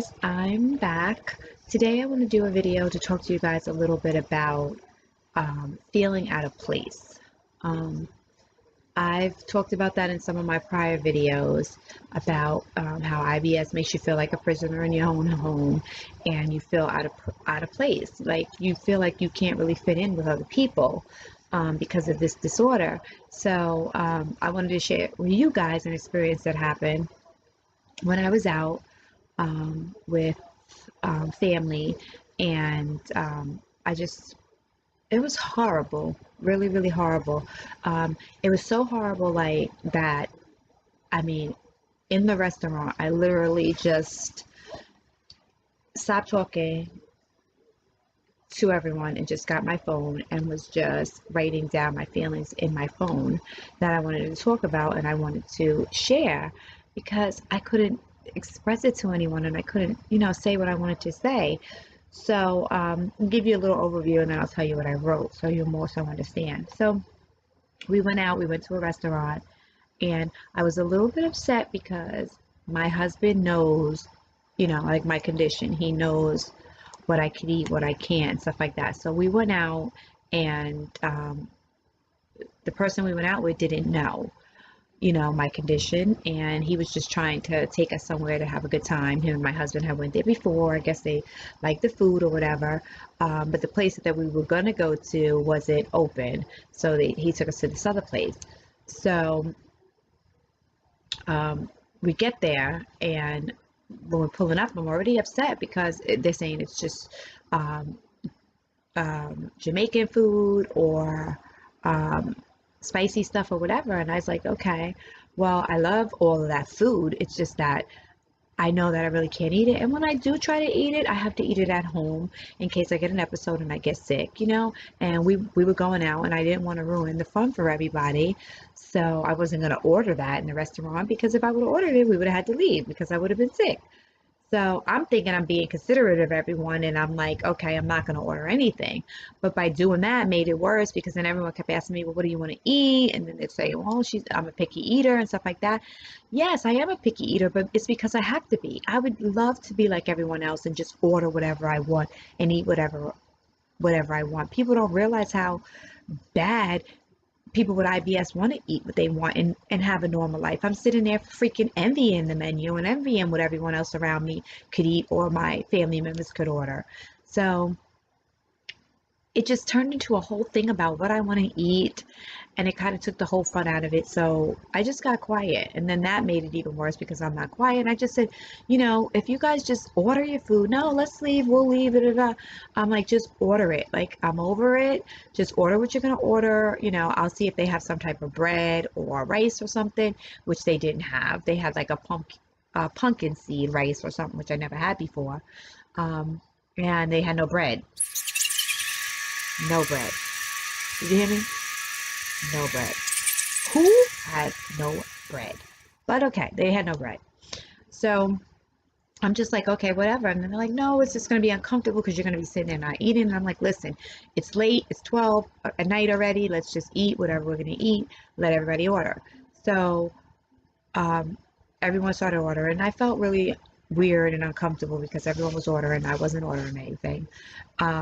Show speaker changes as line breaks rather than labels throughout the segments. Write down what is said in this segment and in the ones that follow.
guys, I'm back. Today I want to do a video to talk to you guys a little bit about feeling out of place. I've talked about that in some of my prior videos about how IBS makes you feel like a prisoner in your own home, and you feel out of place. Like you feel like you can't really fit in with other people because of this disorder. So I wanted to share with you guys an experience that happened when I was out with family, and it was horrible, really, really horrible. It was so horrible, like that. I mean, in the restaurant, I literally just stopped talking to everyone and just got my phone and was just writing down my feelings in my phone that I wanted to talk about and I wanted to share, because I couldn't express it to anyone and I couldn't, say what I wanted to say. So I'll give you a little overview and then I'll tell you what I wrote so you'll more so understand. So we went to a restaurant, and I was a little bit upset because my husband knows, like my condition. He knows what I can eat, what I can't, stuff like that. So we went out, and the person we went out with didn't know, my condition, and he was just trying to take us somewhere to have a good time. Him and my husband had went there before. I guess they liked the food or whatever, but the place that we were going to go to wasn't open, so he took us to this other place. So we get there, and when we're pulling up, I'm already upset because they're saying it's just Jamaican food or spicy stuff or whatever. And I was like, okay, well, I love all of that food. It's just that I know that I really can't eat it. And when I do try to eat it, I have to eat it at home in case I get an episode and I get sick, And we were going out, and I didn't want to ruin the fun for everybody. So I wasn't going to order that in the restaurant, because if I would have ordered it, we would have had to leave because I would have been sick. So I'm thinking I'm being considerate of everyone, and I'm like, okay, I'm not going to order anything. But by doing that, made it worse, because then everyone kept asking me, well, what do you want to eat? And then they'd say, well, I'm a picky eater and stuff like that. Yes, I am a picky eater, but it's because I have to be. I would love to be like everyone else and just order whatever I want and eat whatever I want. People don't realize how bad people with IBS want to eat what they want and have a normal life. I'm sitting there freaking envying the menu and envying what everyone else around me could eat or my family members could order. So it just turned into a whole thing about what I want to eat, and it kind of took the whole fun out of it. So I just got quiet, and then that made it even worse because I'm not quiet. And I just said, if you guys just order your food, no, let's leave, we'll leave, da, da, da. I'm like, just order it. Like, I'm over it. Just order what you're going to order. I'll see if they have some type of bread or rice or something, which they didn't have. They had like a pumpkin seed rice or something, which I never had before. And they had no bread. No bread. Did you hear me? No bread. Who has no bread? But okay, they had no bread. So I'm just like, okay, whatever. And then they're like, no, it's just going to be uncomfortable because you're going to be sitting there not eating. And I'm like, listen, it's late. It's 12 at night already. Let's just eat whatever we're going to eat. Let everybody order. So everyone started ordering. And I felt really weird and uncomfortable because everyone was ordering. I wasn't ordering anything.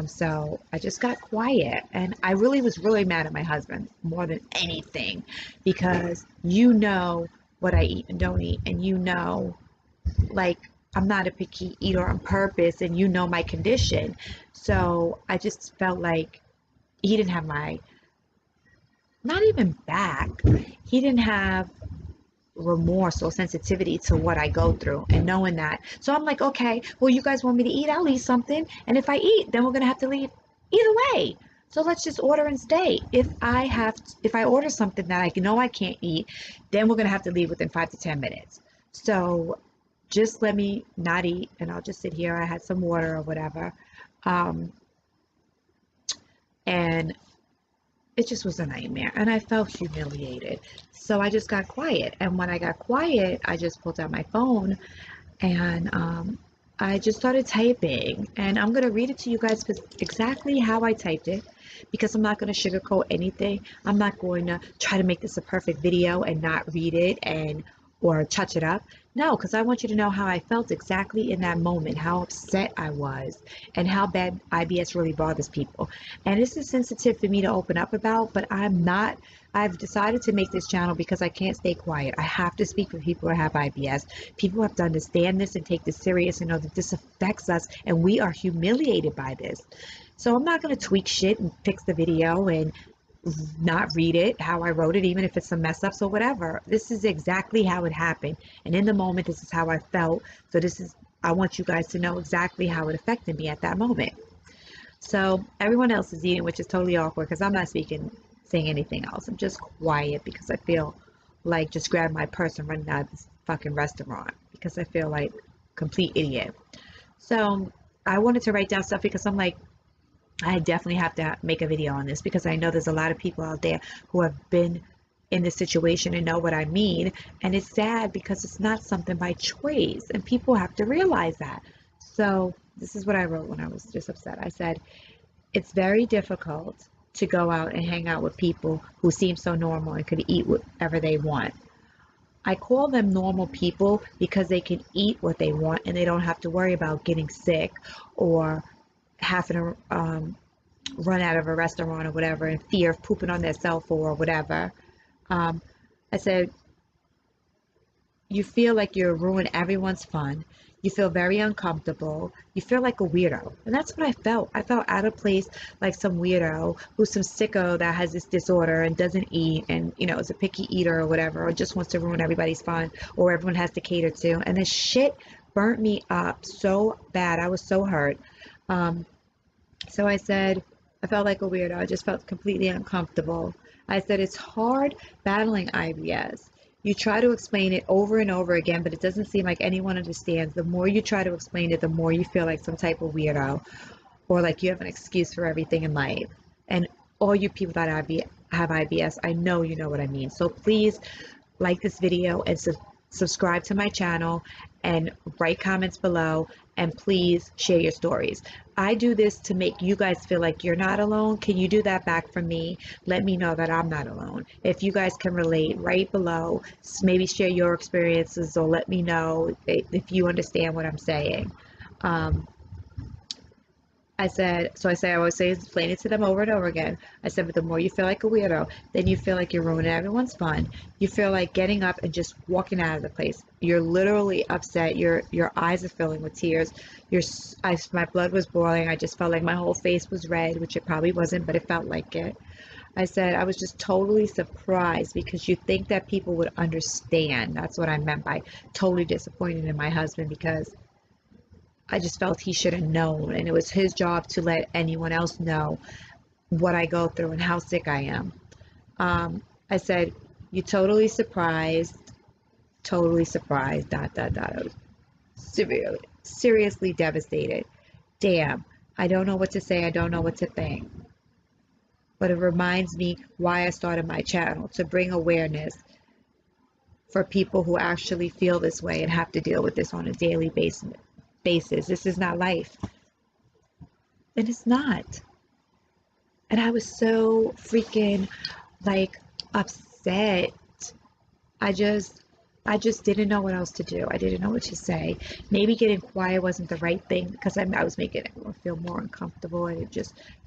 So I just got quiet, and I really was really mad at my husband more than anything, because what I eat and don't eat, and like, I'm not a picky eater on purpose, and my condition. So I just felt like he didn't have not even back. He didn't have remorse or sensitivity to what I go through, and knowing that. So I'm like, okay, well, you guys want me to eat, I'll eat something, and if I eat, then we're gonna have to leave either way. So let's just order and stay. If I order something that I know I can't eat, then we're gonna have to leave within 5 to 10 minutes. So just let me not eat, and I'll just sit here. I had some water or whatever, and it just was a nightmare, and I felt humiliated. So I just got quiet, and when I got quiet, I just pulled out my phone, and I just started typing, and I'm going to read it to you guys exactly how I typed it, because I'm not going to sugarcoat anything. I'm not going to try to make this a perfect video and not read it or touch it up. No, because I want you to know how I felt exactly in that moment, how upset I was, and how bad IBS really bothers people. And this is sensitive for me to open up about, but I'm not. I've decided to make this channel because I can't stay quiet. I have to speak for people who have IBS. People have to understand this and take this serious and know that this affects us, and we are humiliated by this. So I'm not going to tweak shit and fix the video and not read it how I wrote it, even if it's some mess ups or whatever. This is exactly how it happened. And in the moment, this is how I felt. So I want you guys to know exactly how it affected me at that moment. So everyone else is eating, which is totally awkward because I'm not saying anything else. I'm just quiet because I feel like just grabbing my purse and running out of this fucking restaurant because I feel like complete idiot. So I wanted to write down stuff because I'm like, I definitely have to make a video on this because I know there's a lot of people out there who have been in this situation and know what I mean. And it's sad because it's not something by choice, and people have to realize that. So this is what I wrote when I was just upset. I said, it's very difficult to go out and hang out with people who seem so normal and could eat whatever they want. I call them normal people because they can eat what they want and they don't have to worry about getting sick or having to run out of a restaurant or whatever in fear of pooping on their cell phone or whatever. I said, you feel like you're ruining everyone's fun. You feel very uncomfortable. You feel like a weirdo. And that's what I felt. I felt out of place, like some weirdo who's some sicko that has this disorder and doesn't eat and, you know, is a picky eater or whatever, or just wants to ruin everybody's fun or everyone has to cater to. And this shit burnt me up so bad. I was so hurt. So I said, I felt like a weirdo. I just felt completely uncomfortable. I said, it's hard battling IBS. You try to explain it over and over again, but it doesn't seem like anyone understands. The more you try to explain it, the more you feel like some type of weirdo or like you have an excuse for everything in life. And all you people that have IBS, I know you know what I mean. So please like this video and subscribe to my channel and write comments below, and please share your stories. I do this to make you guys feel like you're not alone. Can you do that back for me? Let me know that I'm not alone. If you guys can relate, write below. Maybe share your experiences or let me know if you understand what I'm saying. I always say, explain it to them over and over again. I said, but the more you feel like a weirdo, then you feel like you're ruining everyone's fun. You feel like getting up and just walking out of the place. You're literally upset. Your eyes are filling with tears. My blood was boiling. I just felt like my whole face was red, which it probably wasn't, but it felt like it. I said, I was just totally surprised because you think that people would understand. That's what I meant by totally disappointed in my husband, because I just felt he should have known, and it was his job to let anyone else know what I go through and how sick I am. I said, you totally surprised, dot, dot, dot. I was seriously devastated. Damn, I don't know what to say. I don't know what to think. But it reminds me why I started my channel, to bring awareness for people who actually feel this way and have to deal with this on a daily basis. This is not life. And it's not. And I was so freaking like upset. I just didn't know what else to do. I didn't know what to say. Maybe getting quiet wasn't the right thing because I was making everyone feel more uncomfortable, and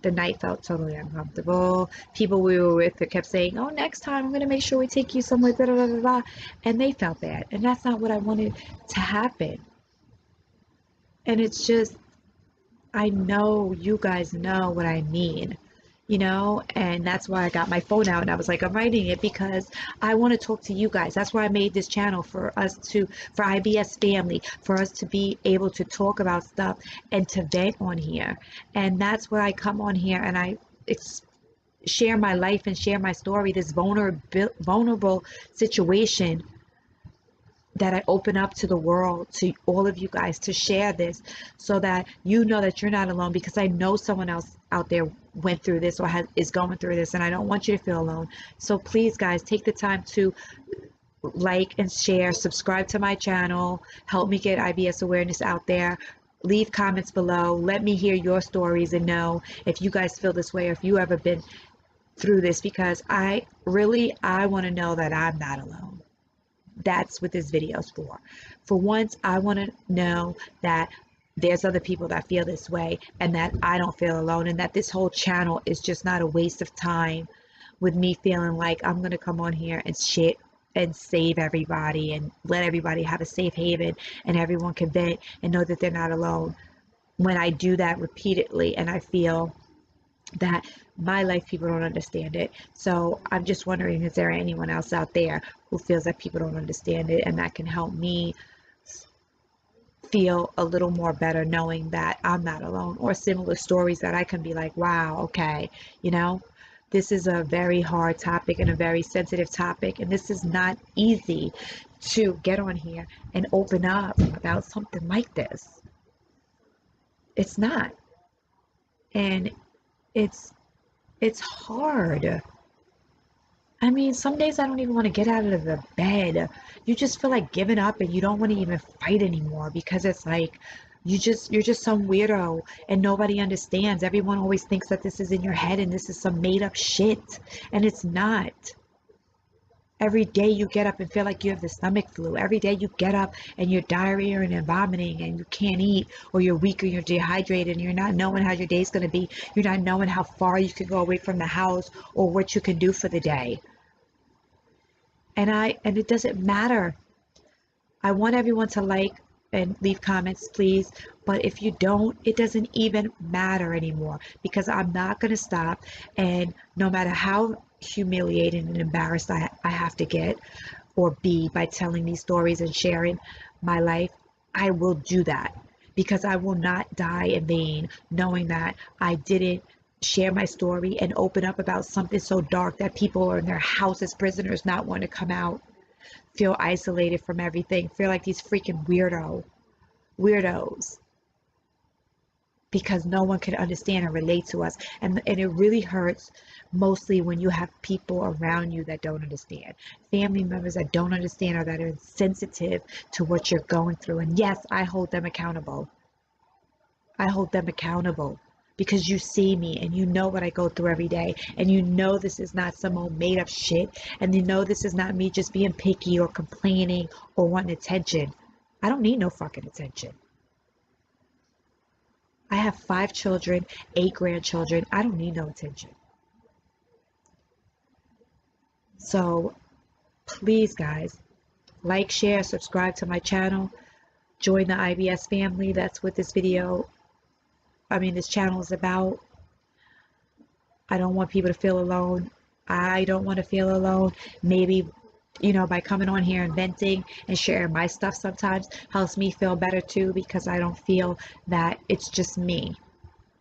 the night felt totally uncomfortable. People we were with kept saying, oh, next time I'm going to make sure we take you somewhere, blah, blah, blah, blah. And they felt bad. And that's not what I wanted to happen. And it's just, I know you guys know what I mean, you know, and that's why I got my phone out and I was like, I'm writing it because I want to talk to you guys. That's why I made this channel, for IBS family, for us to be able to talk about stuff and to vent on here. And that's where I come on here and I share my life and share my story, this vulnerable situation that I open up to the world, to all of you guys, to share this so that you know that you're not alone, because I know someone else out there went through this or is going through this, and I don't want you to feel alone. So please, guys, take the time to like and share, subscribe to my channel, help me get IBS awareness out there. Leave comments below. Let me hear your stories and know if you guys feel this way or if you ever been through this, because I want to know that I'm not alone. That's what this video is for. For once, I want to know that there's other people that feel this way and that I don't feel alone, and that this whole channel is just not a waste of time with me feeling like I'm going to come on here and shit and save everybody and let everybody have a safe haven and everyone can vent and know that they're not alone. When I do that repeatedly and I feel that my life people don't understand it. So I'm just wondering, is there anyone else out there who feels that people don't understand it and that can help me feel a little more better knowing that I'm not alone, or similar stories that I can be like, wow, okay, you know, this is a very hard topic and a very sensitive topic, and this is not easy to get on here and open up about something like this. It's not. And it's hard. I mean, some days I don't even want to get out of the bed. You just feel like giving up and you don't want to even fight anymore, because it's like you're just some weirdo and nobody understands. Everyone always thinks that this is in your head and this is some made up shit, and it's not. Every day you get up and feel like you have the stomach flu. Every day you get up and you're diarrhea and you're vomiting and you can't eat, or you're weak or you're dehydrated and you're not knowing how your day's going to be. You're not knowing how far you can go away from the house or what you can do for the day. And it doesn't matter. I want everyone to like and leave comments, please. But if you don't, it doesn't even matter anymore, because I'm not going to stop. And no matter how humiliated and embarrassed I have to get or be by telling these stories and sharing my life, I will do that, because I will not die in vain knowing that I didn't share my story and open up about something so dark that people are in their house as prisoners, not want to come out, feel isolated from everything, feel like these freaking weirdos, because no one can understand and relate to us. And it really hurts mostly when you have people around you that don't understand, family members that don't understand or that are sensitive to what you're going through. And yes, I hold them accountable. Because you see me and you know what I go through every day, and you know this is not some old made up shit, and you know this is not me just being picky or complaining or wanting attention. I don't need no fucking attention. I have 5 children, 8 grandchildren. I don't need no attention. So please, guys, like, share, subscribe to my channel, join the IBS family. That's what this channel is about. I don't want people to feel alone. I don't want to feel alone. Maybe, by coming on here and venting and sharing my stuff sometimes helps me feel better too, because I don't feel that it's just me.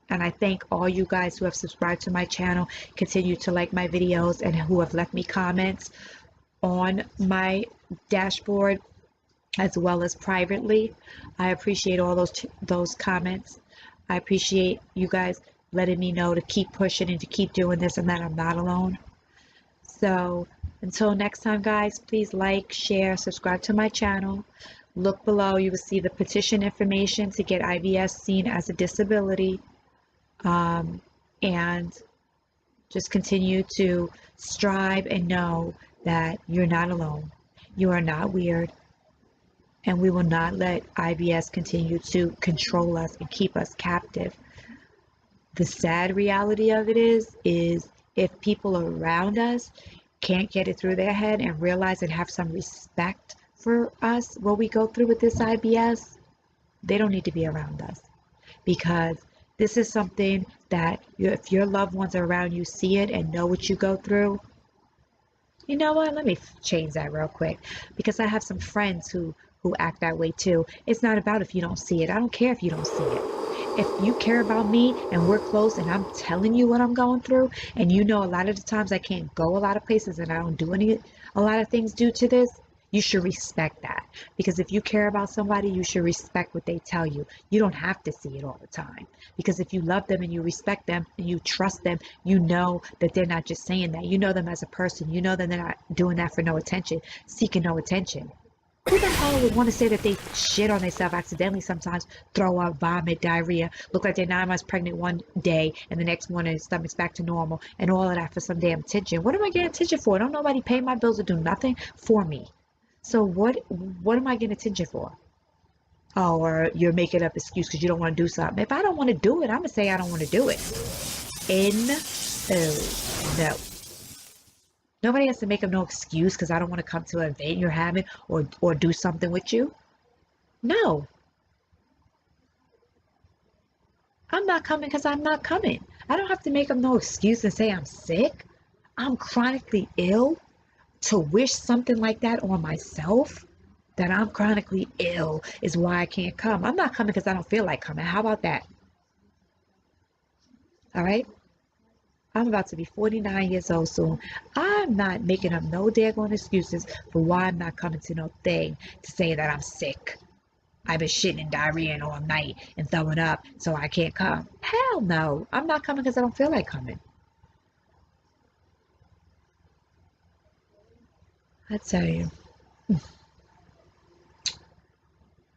And I thank all you guys who have subscribed to my channel, continue to like my videos, and who have left me comments on my dashboard as well as privately. I appreciate all those comments. I appreciate you guys letting me know to keep pushing and to keep doing this, and that I'm not alone. So until next time, guys, please like, share, subscribe to my channel. Look below. You will see the petition information to get IBS seen as a disability. And just continue to strive and know that you're not alone. You are not weird. And we will not let IBS continue to control us and keep us captive. The sad reality of it is if people around us can't get it through their head and realize and have some respect for us, what we go through with this IBS, they don't need to be around us. Because this is something that if your loved ones are around you, see it and know what you go through. You know what? Let me change that real quick, because I have some friends who act that way too. It's not about if you don't see it. I don't care if you don't see it. If you care about me and we're close and I'm telling you what I'm going through, and a lot of the times I can't go a lot of places and I don't do a lot of things due to this, you should respect that. Because if you care about somebody, you should respect what they tell you. You don't have to see it all the time. Because if you love them and you respect them and you trust them, you know that they're not just saying that. You know them as a person. You know that they're not doing that for no attention, seeking no attention. Who the hell would want to say that they shit on themselves accidentally sometimes, throw up, vomit, diarrhea, look like they're 9 months pregnant one day and the next morning their stomach's back to normal, and all of that for some damn attention? What am I getting attention for? Don't nobody pay my bills or do nothing for me. So what am I getting attention for? Oh, or you're making up excuse because you don't want to do something. If I don't want to do it, I'm gonna say I don't want to do it. No. Nobody has to make up no excuse because I don't want to come to an event you're having or do something with you. No, I'm not coming because I'm not coming. I don't have to make up no excuse and say I'm sick. I'm chronically ill to wish something like that on myself. That I'm chronically ill is why I can't come. I'm not coming because I don't feel like coming. How about that? All right. I'm about to be 49 years old soon. I'm not making up no daggone excuses for why I'm not coming to no thing to say that I'm sick. I've been shitting and diarrheaing all night and throwing up, so I can't come. Hell no. I'm not coming because I don't feel like coming. I tell you,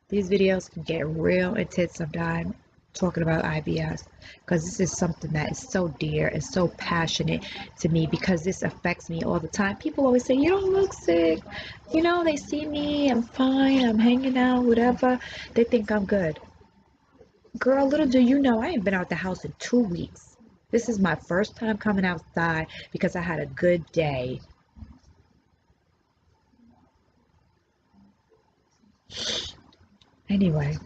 these videos can get real intense sometimes talking about IBS because this is something that is so dear and so passionate to me because this affects me all the time. People always say, you don't look sick. You know, they see me, I'm fine, I'm hanging out, whatever. They think I'm good. Girl, little do you know, I ain't been out the house in 2 weeks. This is my first time coming outside because I had a good day. Anyway,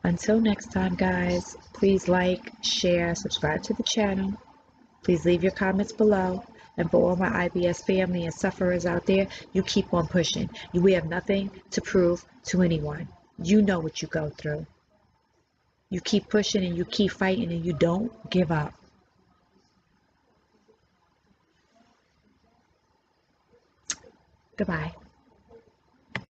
until next time, guys, please like, share, subscribe to the channel. Please leave your comments below. And for all my IBS family and sufferers out there, you keep on pushing. We have nothing to prove to anyone. You know what you go through. You keep pushing and you keep fighting and you don't give up. Goodbye.